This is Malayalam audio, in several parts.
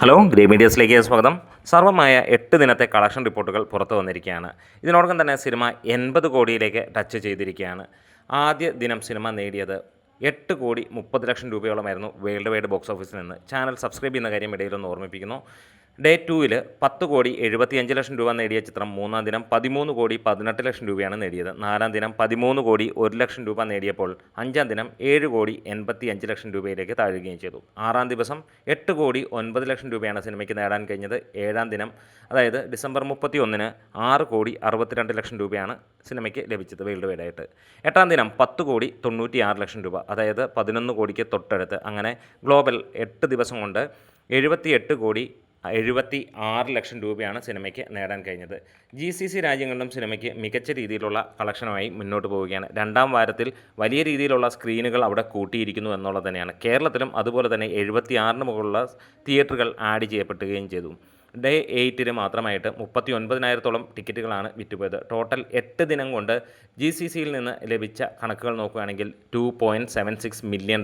ഹലോ ഗ്രേ മീഡിയസിലേക്ക് സ്വാഗതം. സർവമായ 8 ദിനത്തെ കളക്ഷൻ റിപ്പോർട്ടുകൾ പുറത്തു വന്നിരിക്കുകയാണ്. ഇതിനോടകം തന്നെ സിനിമ 80 കോടിയിലേക്ക് ടച്ച് ചെയ്തിരിക്കുകയാണ്. ആദ്യ ദിനം സിനിമ നേടിയത് 8 കോടി 30 ലക്ഷം രൂപയോളമായിരുന്നു വേൾഡ് വൈഡ് ബോക്സ് ഓഫീസിൽ നിന്ന്. ചാനൽ സബ്സ്ക്രൈബ് ചെയ്യുന്ന കാര്യം ഇടയിലൊന്ന് ഓർമ്മിപ്പിക്കുന്നു. ഡേ 2-ൽ 10 കോടി 75 ലക്ഷം രൂപ നേടിയ ചിത്രം മൂന്നാം ദിനം 13 കോടി 18 ലക്ഷം രൂപയാണ് നേടിയത്. നാലാം ദിനം 13 കോടി 1 ലക്ഷം രൂപ നേടിയപ്പോൾ അഞ്ചാം ദിനം 7 കോടി 85 ലക്ഷം രൂപയിലേക്ക് താഴുകയും ചെയ്തു. ആറാം ദിവസം 8 കോടി 9 ലക്ഷം രൂപയാണ് സിനിമയ്ക്ക് നേടാൻ കഴിഞ്ഞത്. ഏഴാം ദിനം അതായത് ഡിസംബർ 31-ന് 6 കോടി 62 ലക്ഷം രൂപയാണ് സിനിമയ്ക്ക് ലഭിച്ചത് വേൾഡ് വൈഡായിട്ട്. എട്ടാം ദിനം 10 കോടി 96 ലക്ഷം രൂപ, അതായത് 11 കോടിക്ക് തൊട്ടടുത്ത്. അങ്ങനെ ഗ്ലോബൽ 8 ദിവസം കൊണ്ട് 78 കോടി 76 ലക്ഷം രൂപയാണ് സിനിമയ്ക്ക് നേടാൻ കഴിഞ്ഞത്. GCC രാജ്യങ്ങളിലും സിനിമയ്ക്ക് മികച്ച രീതിയിലുള്ള കളക്ഷനുമായി മുന്നോട്ട് പോവുകയാണ്. രണ്ടാം വാരത്തിൽ വലിയ രീതിയിലുള്ള സ്ക്രീനുകൾ അവിടെ കൂട്ടിയിരിക്കുന്നു എന്നുള്ളത് തന്നെയാണ്. കേരളത്തിലും അതുപോലെ തന്നെ 76-ന് മുകളിലുള്ള തിയേറ്ററുകൾ ആഡ് ചെയ്യപ്പെടുകയും ചെയ്തു. ഡേ 8-ന് മാത്രമായിട്ട് 39,000-ഓളം ടിക്കറ്റുകളാണ് വിറ്റുപോയത്. ടോട്ടൽ 8 ദിനം കൊണ്ട് GCCയിൽ നിന്ന് ലഭിച്ച കണക്കുകൾ നോക്കുകയാണെങ്കിൽ $2.76 മില്യൺ,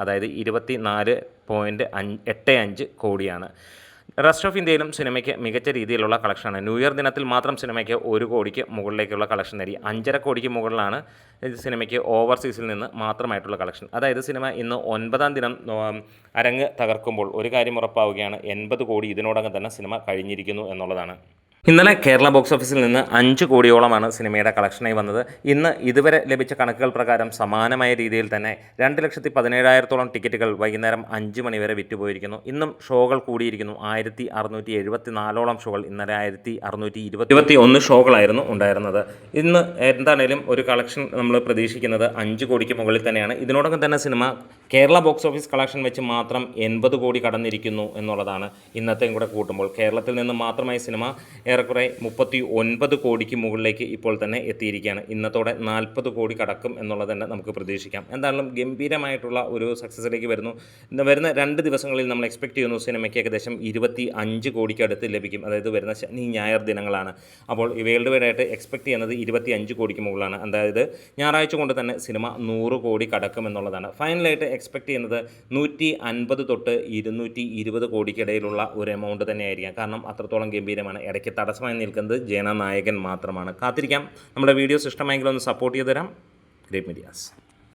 അതായത് 24.85 കോടിയാണ്. റെസ്റ്റ് ഓഫ് ഇന്ത്യയിലും സിനിമയ്ക്ക് മികച്ച രീതിയിലുള്ള കളക്ഷനാണ്. ന്യൂ ഇയർ ദിനത്തിൽ മാത്രം സിനിമയ്ക്ക് 1 കോടിക്ക് മുകളിലേക്കുള്ള കളക്ഷൻ നേടി. 5.5 കോടിക്ക് മുകളിലാണ് സിനിമയ്ക്ക് ഓവർസീസിൽ നിന്ന് മാത്രമായിട്ടുള്ള കളക്ഷൻ. അതായത് സിനിമ ഇന്ന് 9-ാം ദിനം അരങ്ങ് തകർക്കുമ്പോൾ ഒരു കാര്യം ഉറപ്പാവുകയാണ്, 80 കോടി ഇതിനോടകം തന്നെ സിനിമ കഴിഞ്ഞിരിക്കുന്നു എന്നുള്ളതാണ്. ഇന്നലെ കേരള ബോക്സ് ഓഫീസിൽ നിന്ന് 5 കോടിയോളമാണ് സിനിമയുടെ കളക്ഷനായി വന്നത്. ഇന്ന് ഇതുവരെ ലഭിച്ച കണക്കുകൾ പ്രകാരം സമാനമായ രീതിയിൽ തന്നെ 2,17,000-ഓളം ടിക്കറ്റുകൾ വൈകുന്നേരം 5 മണി വരെ വിറ്റുപോയിരിക്കുന്നു. ഇന്നും ഷോകൾ കൂടിയിരിക്കുന്നു. 1,674-ഓളം ഷോകൾ, ഇന്നലെ 1,621 ഷോകളായിരുന്നു ഉണ്ടായിരുന്നത്. ഇന്ന് എന്താണേലും ഒരു കളക്ഷൻ നമ്മൾ പ്രതീക്ഷിക്കുന്നത് 5 കോടിക്ക് മുകളിൽ തന്നെയാണ്. ഇതിനോടകം തന്നെ cinema Kerala box office collection വെച്ച് മാത്രം 80 കോടി കടന്നിരിക്കുന്നു എന്നുള്ളതാണ്. ഇന്നത്തെയും കൂടെ കൂട്ടുമ്പോൾ കേരളത്തിൽ നിന്ന് മാത്രമായി സിനിമ ഏറെക്കുറെ 39 കോടിക്ക് മുകളിലേക്ക് ഇപ്പോൾ തന്നെ എത്തിയിരിക്കുകയാണ്. ഇന്നത്തോടെ 40 കോടി കടക്കും എന്നുള്ളത് തന്നെ നമുക്ക് പ്രതീക്ഷിക്കാം. എന്തായാലും ഗംഭീരമായിട്ടുള്ള ഒരു സക്സസ്സിലേക്ക് വരുന്നു. വരുന്ന 2 ദിവസങ്ങളിൽ നമ്മൾ എക്സ്പെക്റ്റ് ചെയ്യുന്നു സിനിമയ്ക്ക് ഏകദേശം 25 കോടിക്ക് അടുത്ത് ലഭിക്കും. അതായത് വരുന്ന ശനി ഞായർ ദിനങ്ങളാണ്. അപ്പോൾ വേൾഡ് വൈഡായിട്ട് എക്സ്പെക്റ്റ് ചെയ്യുന്നത് 25 കോടിക്ക് മുകളിലാണ്. അതായത് ഞായറാഴ്ച കൊണ്ട് തന്നെ സിനിമ 100 കോടി കടക്കും എന്നുള്ളതാണ്. ഫൈനലായിട്ട് എക്സ്പെക്റ്റ് ചെയ്യുന്നത് 150 തൊട്ട് 220 കോടിക്കിടയിലുള്ള ഒരു എമൗണ്ട് തന്നെയായിരിക്കാം. കാരണം അത്രത്തോളം ഗംഭീരമാണ്. ഇടയ്ക്ക് തടസ്സമായി നിൽക്കുന്നത് ജനനായകൻ മാത്രമാണ്. കാത്തിരിക്കാം. നമ്മുടെ വീഡിയോസ് ഇഷ്ടമായെങ്കിൽ ഒന്ന് സപ്പോർട്ട് ചെയ്ത് തരാം. Great medias.